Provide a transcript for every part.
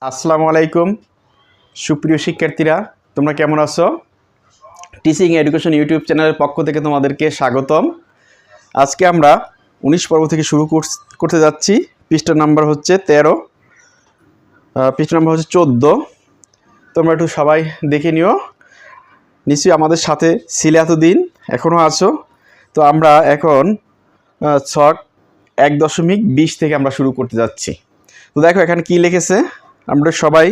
আসসালামু আলাইকুম সুপ্রিয় শিক্ষার্থীরা, তোমরা কেমন আছো? টিচিং এডুকেশন ইউটিউব চ্যানেলের পক্ষ থেকে তোমাদেরকে স্বাগতম। আজকে আমরা 19 পর্ব থেকে শুরু করতে যাচ্ছি। পৃষ্ঠা নাম্বার হচ্ছে 13, পৃষ্ঠা নাম্বার হচ্ছে 14। তোমরা একটু সবাই দেখে নিও। নিশ্চয়ই আমাদের সাথে ছিলে এতদিন, এখনও আছো। তো আমরা এখন ছক 1.20 থেকে আমরা শুরু করতে যাচ্ছি। তো দেখো এখানে কি লিখেছে, আমরা সবাই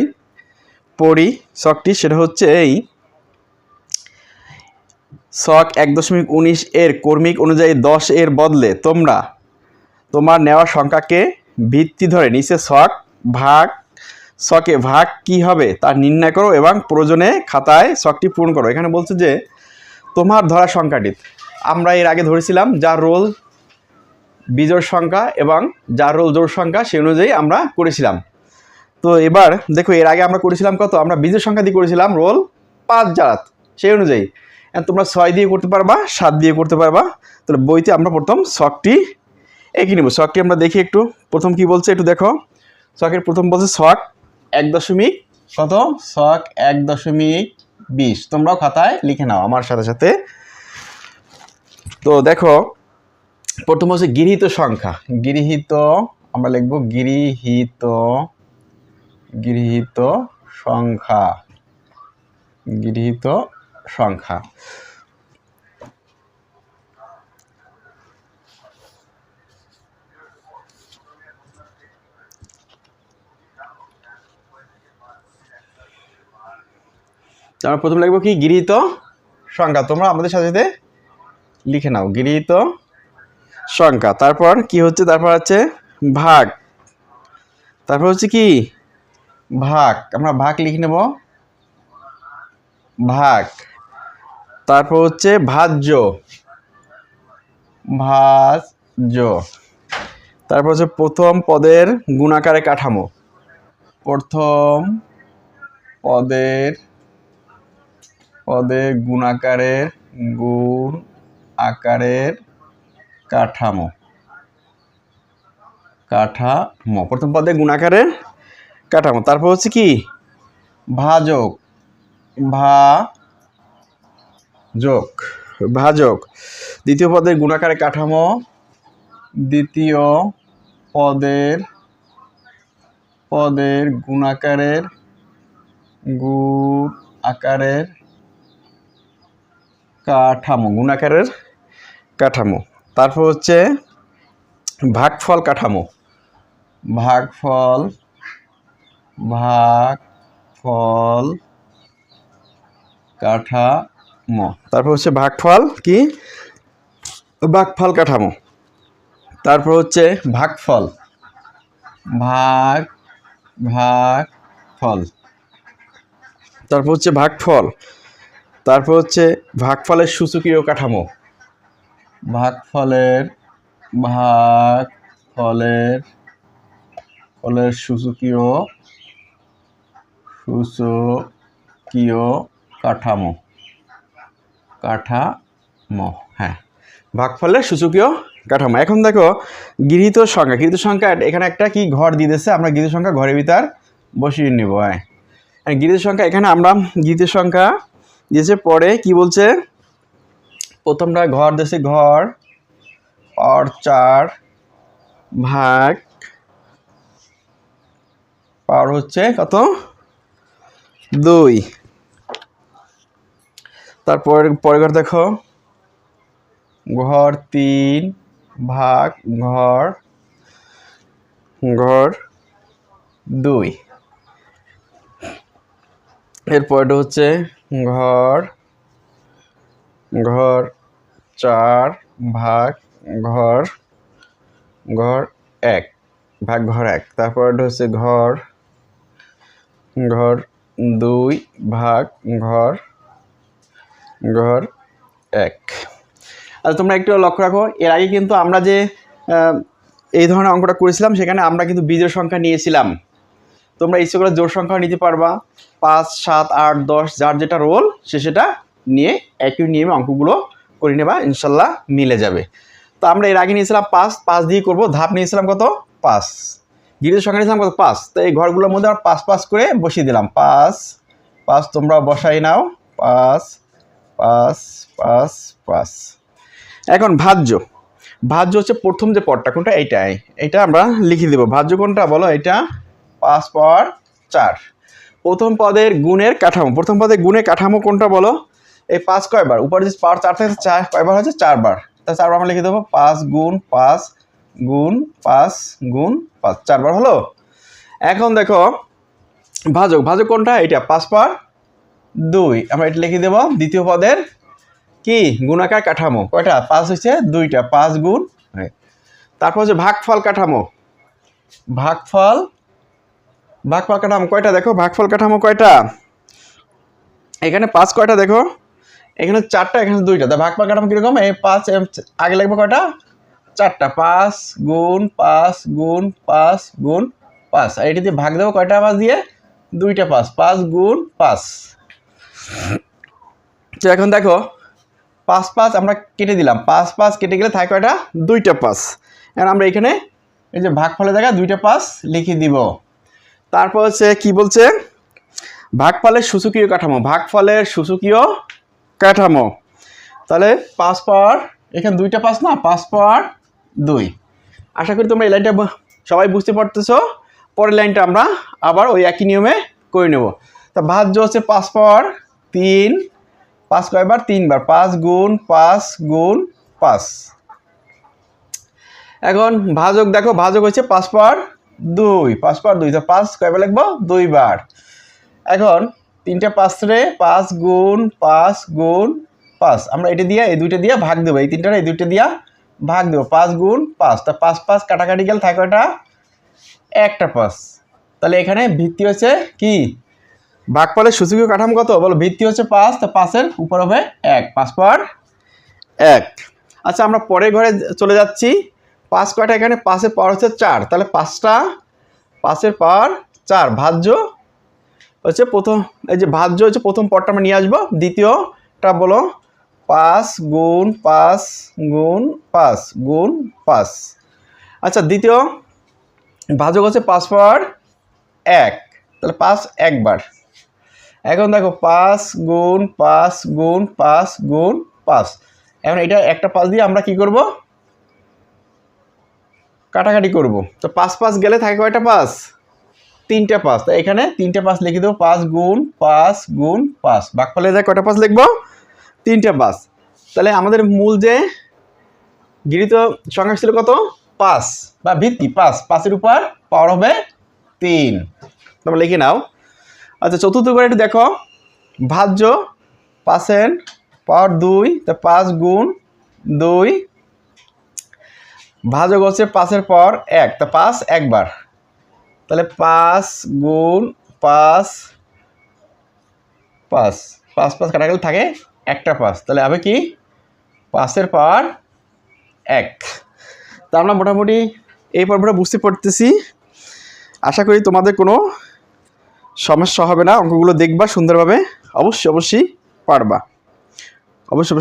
পড়ি ছকটি। সেটা হচ্ছে এই ছক 1.19 এর কর্মিক অনুযায়ী 10 এর বদলে তোমরা তোমার নেওয়া সংখ্যাকে ভিত্তি ধরে নিচে ছকে ভাগ কি হবে তা নির্ণয় করো এবং প্রয়োজনে খাতায় ছকটি পূরণ করো। এখানে বলছে যে তোমার ধরা সংখ্যাটি আমরা এর আগে ধরেছিলাম যার রোল বিজোড় সংখ্যা এবং যার রোল জোড় সংখ্যা সেই অনুযায়ী আমরা করেছিলাম। তো এবার দেখো, এর আগে আমরা করেছিলাম কত, আমরা বিজোড় সংখ্যা দিয়ে করেছিলাম রোল 5 জাত, সেই অনুযায়ী তোমরা 6 দিয়ে করতে পারবা, 7 দিয়ে করতে পারবা। তাহলে বইতে আমরা প্রথম ছকটি এঁকে নিব। ছকটি আমরা দেখি একটু, প্রথম কি বলছে একটু দেখো। ছকের প্রথম বলছে ছক 1.20। তোমরাও খাতায় লিখে নাও আমার সাথে সাথে। তো দেখো প্রথম হচ্ছে গৃহীত সংখ্যা। আমরা লিখবো গৃহীত সংখ্যা। আমরা প্রথম লিখবো কি, গৃহীত সংখ্যা। তোমরা আমাদের সাথে সাথে লিখে নাও গৃহীত সংখ্যা। তারপর কি হচ্ছে, তারপর হচ্ছে ভাগ। তারপর হচ্ছে কি ভাগ, আমরা ভাগ লিখে নেব ভাগ। তারপর হচ্ছে ভাজ্য। তারপর হচ্ছে প্রথম পদের গুণাকারে কাঠামো। প্রথম পদের গুণ আকারের কাঠামো। প্রথম পদে গুণ আকারের কাঠামো। তারপর হচ্ছে কি ভাজক। দ্বিতীয় পদের গুণাকারের কাঠামো। দ্বিতীয় পদের গুণাকারের কাঠামো। তারপর হচ্ছে ভাগফল কাঠামো। তারপর হচ্ছে ভাগফল কাঠামো। তারপর হচ্ছে ভাগফল। তারপর হচ্ছে ভাগফল। তারপর হচ্ছে ভাগফলের সূচকীয় কাঠামো। ভাগফলের সূচকীয় কাঠামো। হ্যাঁ, ভাগফলের সূচকীয় কাঠামো। এখন দেখো গৃহীত সংখ্যা এখানে একটা কি ঘর দিয়ে দিয়েছে, আমরা গৃহীত সংখ্যা ঘরের ভিতর বসিয়ে নেব। গৃহীত সংখ্যা এখানে আমরা গৃহীত সংখ্যা দিয়েছে। পরে কি বলছে, প্রথমটা ঘর দিয়েছে, ঘর আর 4 ভাগ পাওয়ার হচ্ছে কত 2। তারপর পরের ঘর দেখো, ঘর 3 ভাগ ঘর 2। এরপরটা হচ্ছে ঘর 4 ভাগ ঘর 1 ভাগ ঘর 1। তারপরটা হচ্ছে ঘর 2 ভাগ ঘর 1। আচ্ছা, তোমরা একটু লক্ষ্য রাখো, এর আগে কিন্তু আমরা যে এই ধরনের অঙ্কটা করেছিলাম সেখানে আমরা কিন্তু বিজোড় সংখ্যা নিয়েছিলাম। তোমরা ইচ্ছে করে জোড় সংখ্যা নিতে পারবা, 5, 7, 8, 10 যার যেটা রোল সেটা নিয়ে একই নিয়মে অঙ্কগুলো করে নেবা, ইনশাল্লাহ মিলে যাবে। তো আমরা এর আগে নিয়েছিলাম 5 দিয়ে করব, ধাপ নিয়েছিলাম কত 5। গিরিত সংখ্যা নিয়েছিলাম কত 5, তো এই ঘরগুলোর মধ্যে আর 5 5 করে বসিয়ে দিলাম। 5 5 তোমরা বসাই নাও, 5 5 5 5। এখন ভাজ্য, ভাজ্য হচ্ছে প্রথম যে পদটা কোনটা, এইটা আমরা লিখে দেব। ভাজ্য কোনটা বলো, এটা 5 পর 4। প্রথম পদের গুণের কাঠামো, প্রথম পদের গুণের কাঠামো কোনটা বলো, এই 5 কয়বার, উপরে যে পাওয়ার 4 থেকে 4 কয়বার হচ্ছে 4 বার, তা 4 বার আমরা লিখে দেবো 5 গুণ 5 গুণ 5 গুণ 5, 4 বার হলো। এখন দেখো ভাজক, ভাজক কোনটা, এটা 5 পর 2, আমরা এটা লিখে দেবো দ্বিতীয় পদের কি গুণাকার কাঠামো, কয়টা 5 হচ্ছে 2টা, 5 গুণ। তারপর হচ্ছে ভাগফল কাঠামো, ভাগফল কাঠামো কয়টা দেখো, ভাগফল কাঠামো কয়টা, এখানে 5 কয়টা দেখো, এখানে 4টা, এখানে 2টা, তা ভাগফল কাঠামো কিরকম, এই 5 আগে লাগবে কয়টা 4টা, 5 গুণ 5 গুণ 5 গুণ 5, আর এটি দিয়ে ভাগ দেবো কয়টা 5 দিয়ে, 2টা 5, 5 গুণ 5। তো এখন দেখো 5 5 আমরা কেটে দিলাম, 5 5 কেটে গেলে থাকে কয়টা 2টা 5, এখন আমরা এখানে এই যে ভাগফলের জায়গায় 2টা 5 লিখে দিব। তারপর হচ্ছে কি বলছে, ভাগফলের সূচকীয় কাঠামো, ভাগফলের সূচকীয় কাঠামো, তাহলে 5 পর এখানে 2টা 5 না, 5 পর 2। আশা করি তোমরা এই লাইনটা সবাই বুঝতে পারতেছো। পরের লাইনটা আমরা আবার ওই একই নিয়মে করে নেব। তা ভাজ্য হচ্ছে 5 পর 3, 5 কয়বার 3 বার, 5 গুণ 5 গুণ 5। এখন ভাজক দেখো, ভাজক হচ্ছে 5 পর 2, 5 পর 2, তো 5 কয়বার লিখবো 2 বার। এখন 3টা 5 রে 5 গুণ 5 গুণ 5, আমরা এটা দিয়ে এই 2টা দিয়ে ভাগ দেবো, এই 3টা এই 2টা দিয়ে ভাগ দেবো, 5 গুণ 5, তা 5 5 কাটাকাটি গেলে থাকে ওটা একটা 5। তাহলে এখানে ভিত্তি হচ্ছে কি, ভাগফলের সূচকীয় কাঠামো কত বলো, ভিত্তি হচ্ছে 5, তা 5-এর উপর হবে 1, 5 পর 1। আচ্ছা আমরা পরের ঘরে চলে যাচ্ছি। 5 কয়টা, এখানে 5-এর পাওয়ার হচ্ছে 4, তাহলে 5টা 5-এর পাওয়ার 4। ভাজ্য হচ্ছে প্রথম, এই যে ভাজ্য হচ্ছে প্রথম পদটা আমরা নিয়ে আসবো, দ্বিতীয়টা বলো 5 গুণ 5 গুণ 5 গুণ 5। আচ্ছা দ্বিতীয় ভাজক হচ্ছে 5 পর 1, তাহলে 5 একবার। এখন দেখো 5 গুণ 5 গুণ 5 গুণ 5, এখন এটা একটা 5 দিয়ে আমরা কি করব, কাটাকাটি করব। তো 5 5 গেলে থাকে কয়টা 5, 3টা 5, তো এখানে 3টা 5 লিখে দেবো, 5 গুণ 5 গুণ 5, ভাগফলে যায় কয়টা 5 লিখবো, 3টা 5। তাহলে আমাদের মূল যে গৃহীত সংখ্যা ছিল কত 5, বা ভিত্তি 5, 5-এর উপর পাওয়ার হবে 3, তোমরা লিখে নাও। আচ্ছা চতুর্থ করে একটু দেখো, ভাজ্য 5-এর পাওয়ার 2, তা 5 গুণ 2, ভাজক হচ্ছে 5-এর পাওয়ার 1, তা 5 একবার, তাহলে 5 গুণ 5 5 5 5 কাটা গেলে থাকে একটা 5, তাহলে হবে কি 5-এর পাওয়ার 1। তা আমরা মোটামুটি এই পর্বটা বুঝতে পারতেছি। আশা করি তোমাদের কোনো সমস্যা হবে না, অঙ্কগুলো দেখবা সুন্দরভাবে, অবশ্যই পারবা, অবশ্যই।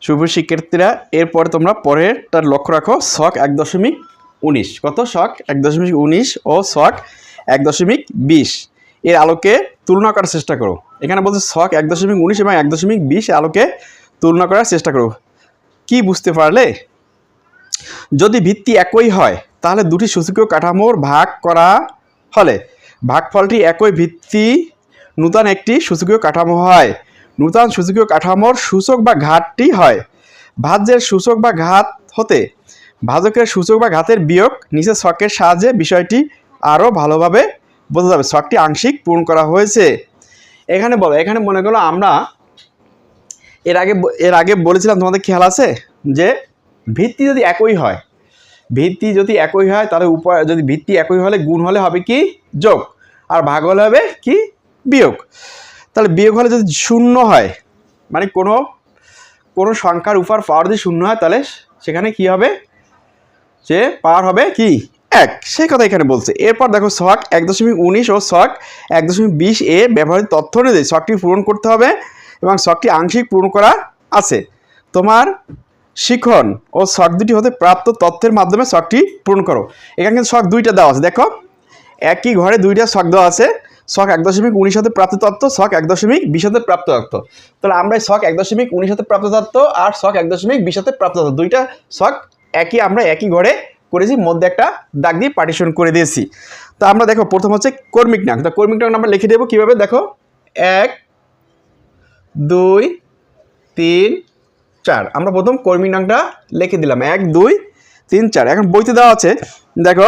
শুভ শিক্ষার্থীরা, এরপরে তোমরা পরেরটার লক্ষ্য রাখো, শক 1.19, কত শক 1.19 ও শক 1.20 এর আলোকে তুলনা করার চেষ্টা করো। এখানে বলছে শক 1.19 এবং 1.20 এর আলোকে তুলনা করার চেষ্টা করো। কি বুঝতে পারলে, যদি ভিত্তি একই হয় তাহলে দুটি সূচকীয় কাঠামোর ভাগ করা হলে ভাগফলটি একই ভিত্তি নূতন একটি সূচকীয় কাঠামো হয়। নূতন সূচকীয় কাঠামোর সূচক বা ঘাতটি হয়। ভাজ্যের সূচক বা ঘাত হতে ভাজকের সূচক বা ঘাতের বিয়োগ নিচে ছকের সাহায্যে বিষয়টি আরও ভালোভাবে বোঝা যাবে। ছকটি আংশিক পূরণ করা হয়েছে। এখানে বলো, এখানে মনে করো আমরা এর আগে বলেছিলাম, তোমাদের খেয়াল আছে যে ভিত্তি যদি একই হয়, ভিত্তি যদি একই হয় তাহলে যদি ভিত্তি একই হলে গুণ হলে হবে কি যোগ, আর ভাগ হলে হবে কি বিয়োগ। তাহলে বিয়োগ হলে যদি শূন্য হয়, মানে কোনো সংখ্যার উপর পাওয়ার যদি শূন্য হয় তাহলে সেখানে কি হবে, যে পাওয়ার হবে কি 1, সেই কথা এখানে বলছে। এরপর দেখো ছক 1.19 ও ছক 1.20 এ ব্যবহৃত তথ্য অনুযায়ী ছকটি পূরণ করতে হবে এবং ছকটি আংশিক পূরণ করা আছে। তোমার শিখন ও ছক দুটি হতে প্রাপ্ত তথ্যের মাধ্যমে ছকটি পূরণ করো। এখানে কিন্তু ছক দুইটা দেওয়া আছে, দেখো একই ঘরে দুইটা ছক দেওয়া আছে, ছক 1.19 হতে প্রাপ্ত তথ্য, ছক 1.20 হতে প্রাপ্ত তথ্য। তাহলে আমরা ছক 1.19 হতে প্রাপ্ত তথ্য আর ছক 1.20 হতে প্রাপ্ত তথ্য দুইটা ছক আমরা একই ঘরে করেছি, মধ্যে একটা দাগ দিয়ে পার্টিশন করে দিয়েছি। তো আমরা দেখো প্রথম হচ্ছে কর্মিক নাম। তো কর্মিক নাম আমরা লিখে দেবো কীভাবে, দেখো 1 2 3 4। আমরা প্রথম কর্মিক নামটা লিখে দিলাম 1 2 3 4। এখন বইতে দেওয়া আছে, দেখো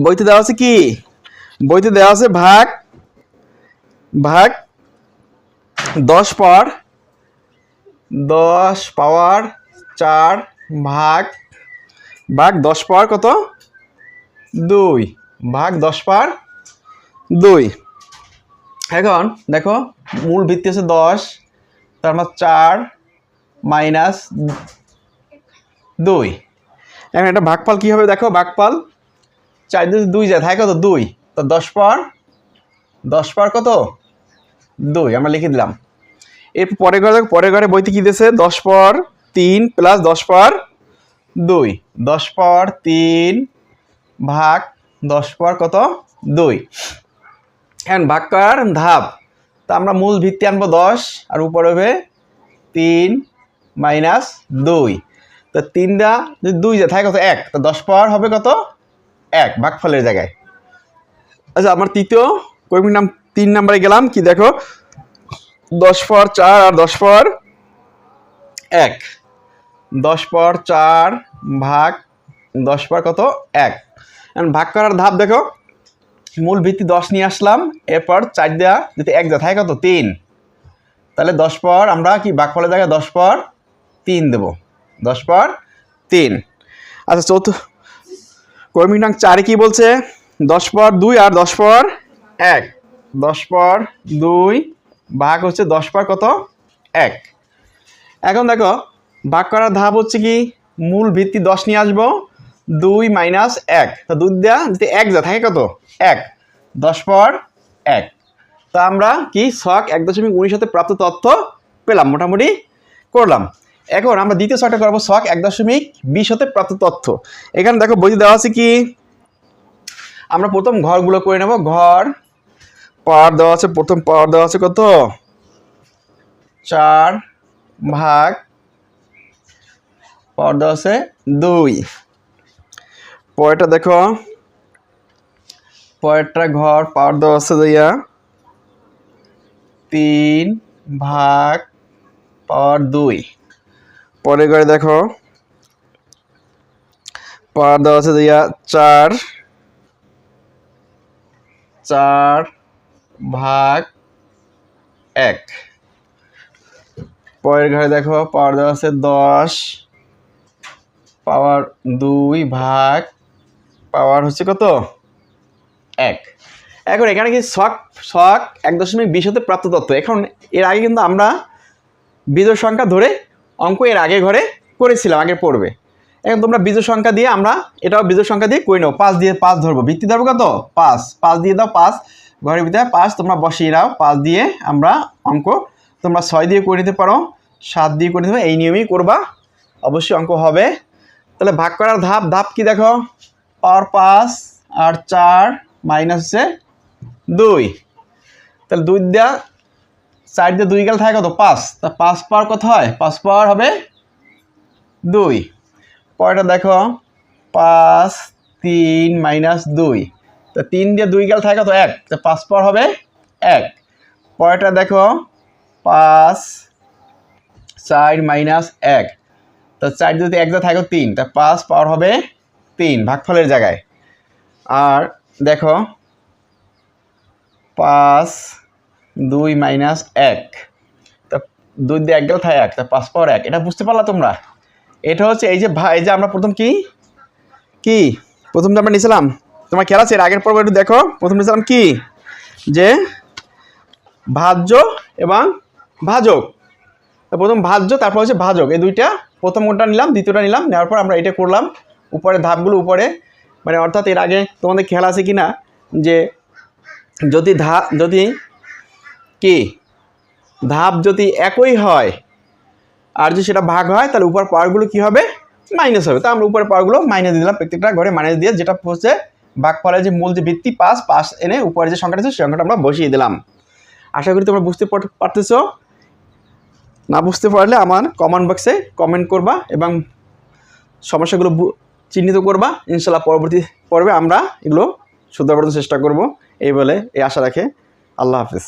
বইতে দেওয়া আছে কি, বইতে দেওয়া আছে ভাগ 10 পাওয়ার 4 ভাগ 10 পাওয়ার কত 2 ভাগ 10 পাওয়ার 2। এখন দেখো মূল ভিত্তি হচ্ছে 10, তার মানে 4 মাইনাস 2। এখন এটা ভাগফল কি হবে, দেখো ভাগফল 4 দিয়ে 2 যায়, থাকে কত 2, তো 10 পাওয়ার কত 2 আমরা লিখে দিলাম। এর পরের ঘরে বইতে কি দিয়েছে 10 পাওয়ার 3 প্লাস 10 পাওয়ার 2, 10 পাওয়ার 3 ভাগ 10 পাওয়ার কত 2। এখন ভাগ করার ধাপ, তা আমরা মূল ভিত্তি আনবো 10 আর উপরে হবে 3 মাইনাস 2, তো 3 দা যদি 2 যায় থাকে কত 1, তো 10 পাওয়ার হবে কত 1 ভাগফলের জায়গায়। আচ্ছা আমার তৃতীয় কর্মিক নাম 3 নম্বরে গেলাম, কি দেখো 10 পাওয়ার 4 আর 10 পাওয়ার 1, 10 পাওয়ার 4 ভাগ 10 পাওয়ার কত 1। এখন ভাগ করার ধাপ দেখো, মূল ভিত্তি 10 নিয়ে আসলাম, এরপর 4 দেওয়া যদি 1 দেওয়া থাকে কত 3, তাহলে 10 পাওয়ার আমরা কি ভাগফলের জায়গায় 10 পাওয়ার 3 দেবো, 10 পাওয়ার 3। আচ্ছা কর্মিক নাম 4 কি বলছে 10 পাওয়ার 2 আর 10 পাওয়ার 1, 10 পাওয়ার 2 ভাগ হচ্ছে 10 পাওয়ার কত 1। এখন দেখো ভাগ করার ধাপ হচ্ছে কি, মূল ভিত্তি 10 নিয়ে আসবো, 2 মাইনাস 1, তো 2 দেওয়া যদি 1 যা থাকে কত 1, 10 পাওয়ার 1। তো আমরা কি ছক 1.19 হতে প্রাপ্ত তথ্য পেলাম, মোটামুটি করলাম। এখন আমরা দ্বিতীয় ছকটা করবো ছক 1.20 হতে প্রাপ্ত তথ্য। এখানে দেখো বইতে দেওয়া আছে কি, আমরা প্রথম ঘরগুলো করে নেব। ঘর পাওয়ার দেওয়া আছে, প্রথম পাওয়ার দেওয়া আছে কত 4 ভাগ পাওয়ার দেওয়া আছে 2। পরেরটা দেখো, পরেরটা ঘর পাওয়ার দেওয়া আছে 3 ভাগ পাওয়ার 2। পরের ঘরে দেখো পাওয়ার দেওয়া আছে 4 ভাগ 1। পরের ঘরে দেখো পাওয়ার দেওয়া আছে 10 পাওয়ার 2 ভাগ পাওয়ার হচ্ছে কত 1। এখন এখানে কি ছক 1.20 হতে প্রাপ্ত তথ্য। এখন এর আগে কিন্তু আমরা বিজোড় সংখ্যা ধরে অঙ্ক এর আগে ঘরে করেছিলাম, আগের পড়বে। এখন তোমরা বিজোড় সংখ্যা দিয়ে, আমরা এটাও বিজোড় সংখ্যা দিয়ে করে নাও। 5 দিয়ে 5 ধরবো, ভিত্তি ধরবো কত 5 দিয়ে দাও 5, ঘরের ভিতরে 5 তোমরা বসিয়ে দাও। 5 দিয়ে আমরা অঙ্ক তোমরা 6 দিয়ে করে নিতে পারো, 7 দিয়ে করে নিতে পারো, এই নিয়মেই করবা, অবশ্যই অঙ্ক হবে। তাহলে ভাগ করার ধাপ কি দেখো, পাওয়ার 5 আর 4 মাইনাস হচ্ছে 2, তাহলে 2 দেওয়া 4 দিয়ে 2 গেলে থাকে কত 5, তা 5 পাওয়ার কত হয় 5 পাওয়ার হবে 2। পরেরটা দেখো 5 3 মাইনাস 2, তো 3 দিয়ে 2 গেলে থাকে কত 1, তো 5 পাওয়ার হবে 1। পরেরটা দেখো 5 4 মাইনাস 1, তো 4 যদি 1 দিয়ে থাকে 3, তা 5 পাওয়ার হবে 3 ভাগফলের জায়গায়। আর দেখো 5 2 মাইনাস 1, তা 2 দিয়ে 1 গেলে থাকে 1, তা 5 পাওয়ার 1। এটা বুঝতে পারলা তোমরা? এটা হচ্ছে এই যে আমরা প্রথম প্রথম যে আমরা নিয়েছিলাম, তোমার খেয়াল আছে এর আগের পর্ব একটু দেখো, প্রথম নিয়েছিলাম কি যে ভাজ্য এবং ভাজক। প্রথম ভাজ্য তারপর হচ্ছে ভাজক, এই দুইটা প্রথম কোনটা নিলাম, দ্বিতীয়টা নিলাম, নেওয়ার পর আমরা এটা করলাম। উপরে ধাপগুলো উপরে, মানে অর্থাৎ এর আগে তোমাদের খেয়াল আছে কি না যে যদি ধাপ যদি একই হয়, আর যদি সেটা ভাগ হয় তাহলে উপর পাওয়ারগুলো কী হবে, মাইনাস হবে। তো আমরা উপরের পাওয়ারগুলো মাইনাস দিলাম, প্রত্যেকটা ঘরে মাইনাস দিয়ে যেটা হচ্ছে ভাগফলের যে মূল যে ভিত্তি 5 এনে উপরে যে সংখ্যাটা আছে সেই সংখ্যাটা আমরা বসিয়ে দিলাম। আশা করি তোমরা বুঝতে পারতেছো। না বুঝতে পারলে আমার কমেন্ট বক্সে কমেন্ট করবা এবং সমস্যাগুলো চিহ্নিত করবা। ইনশাল্লাহ পরবর্তী পর্বে আমরা এগুলো শুধরাবার চেষ্টা করব। এই বলে এই আশা রাখে আল্লাহ হাফেজ।